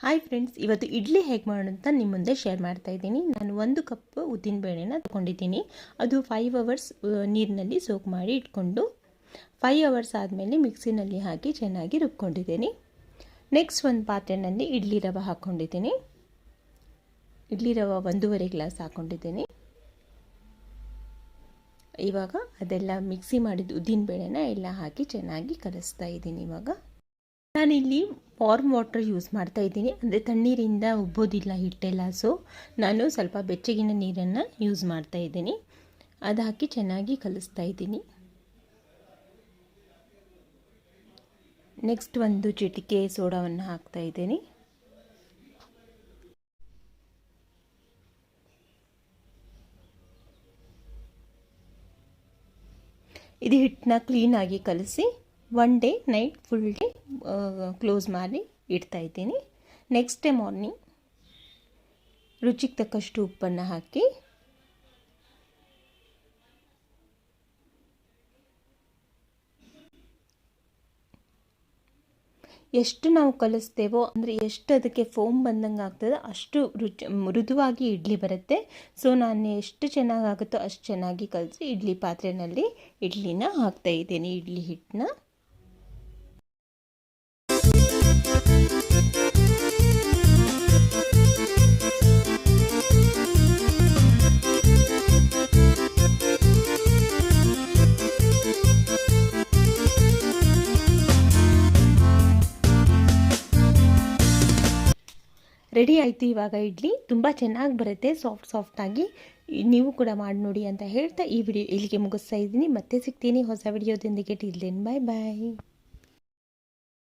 Hi friends, ಇವತ್ತು ಇಡ್ಲಿ ಹೇಗೆ ಮಾಡೋಣ ಅಂತ ನಿಮ್ಮ ಮುಂದೆ ಶೇರ್ ಮಾಡ್ತಾ ಇದ್ದೀನಿ. ನಾನು 1 ಕಪ್ ಉದ್ದಿನ ಬೇಳೆನ ತಗೊಂಡಿದ್ದೀನಿ. ಅದು 5 ಅವರ್ಸ್ ನೀರಿನಲ್ಲಿ ಸೋಕ್ ಮಾಡಿ ಇಟ್ಕೊಂಡು 5 ಅವರ್ಸ್ ಆದಮೇಲೆ ಮಿಕ್ಸಿನಲ್ಲಿ ಹಾಕಿ ಚೆನ್ನಾಗಿ ರುಬ್ಕೊಂಡಿದ್ದೀನಿ. ನೆಕ್ಸ್ಟ್ ಒಂದು ಪಾತ್ರೆಯಲ್ಲಿ ಇಡ್ಲಿ ರವೆ ಹಾಕ್ಕೊಂಡಿದ್ದೀನಿ. ಇಡ್ಲಿ ರವೆ 1.5 ಗ್ಲಾಸ್ ಹಾಕ್ಕೊಂಡಿದ್ದೀನಿ. ಇವಾಗ ಅದೆಲ್ಲ ಮಿಕ್ಸಿ ಮಾಡಿದ ಉದ್ದಿನ ಬೇಳೆನ ಎಲ್ಲ ಹಾಕಿ ಚೆನ್ನಾಗಿ ಕಲಿಸ್ತಾ ಇದ್ದೀನಿ. ಇವಾಗ ನಾನಿಲ್ಲಿ ವಾರ್ಮ್ ವಾಟರ್ ಯೂಸ್ ಮಾಡ್ತಾ ಇದ್ದೀನಿ, ಅಂದರೆ ತಣ್ಣೀರಿಂದ ಉಬ್ಬೋದಿಲ್ಲ ಹಿಟ್ಟೆಲ್ಲ. ಸೊ ನಾನು ಸ್ವಲ್ಪ ಬೆಚ್ಚಗಿನ ನೀರನ್ನು ಯೂಸ್ ಮಾಡ್ತಾ ಇದ್ದೀನಿ. ಅದು ಹಾಕಿ ಚೆನ್ನಾಗಿ ಕಲಿಸ್ತಾ ಇದ್ದೀನಿ. ನೆಕ್ಸ್ಟ್ ಒಂದು ಚಿಟಿಕೆ ಸೋಡಾವನ್ನು ಹಾಕ್ತಾ ಇದ್ದೀನಿ. ಇದು ಹಿಟ್ಟನ್ನ ಕ್ಲೀನಾಗಿ ಕಲಿಸಿ 1 day night full day close ಮಾಡಿ ಇಡ್ತಾ ಇದ್ದೀನಿ. ನೆಕ್ಸ್ಟ್ ಡೇ ಮಾರ್ನಿಂಗ್ ರುಚಿಗೆ ತಕ್ಕಷ್ಟು ಉಪ್ಪನ್ನು ಹಾಕಿ ಎಷ್ಟು ನಾವು ಕಲಿಸ್ತೇವೋ, ಅಂದರೆ ಎಷ್ಟು ಅದಕ್ಕೆ ಫೋಮ್ ಬಂದಂಗೆ ಆಗ್ತದೆ ಅಷ್ಟು ಮೃದುವಾಗಿ ಇಡ್ಲಿ ಬರುತ್ತೆ. ಸೊ ನಾನು ಎಷ್ಟು ಚೆನ್ನಾಗಾಗುತ್ತೋ ಅಷ್ಟು ಚೆನ್ನಾಗಿ ಕಲಿಸಿ ಇಡ್ಲಿ ಪಾತ್ರೆಯಲ್ಲಿ ಇಡ್ಲಿನ ಹಾಕ್ತಾ ಇದ್ದೀನಿ, ಇಡ್ಲಿ ಹಿಟ್ಟನ್ನ. ರೆಡಿ ಆಯಿತು. ಇವಾಗ ಇಡ್ಲಿ ತುಂಬ ಚೆನ್ನಾಗಿ ಬರುತ್ತೆ, ಸಾಫ್ಟಾಗಿ. ನೀವು ಕೂಡ ಮಾಡಿ ನೋಡಿ ಅಂತ ಹೇಳ್ತಾ ಈ ವಿಡಿಯೋ ಇಲ್ಲಿಗೆ ಮುಗಿಸ್ತಾ ಇದ್ದೀನಿ. ಮತ್ತೆ ಸಿಗ್ತೀನಿ ಹೊಸ ವಿಡಿಯೋದೊಂದಿಗೆ. ಟಿಲ್ ದೆನ್, ಬಾಯ್ ಬಾಯ್.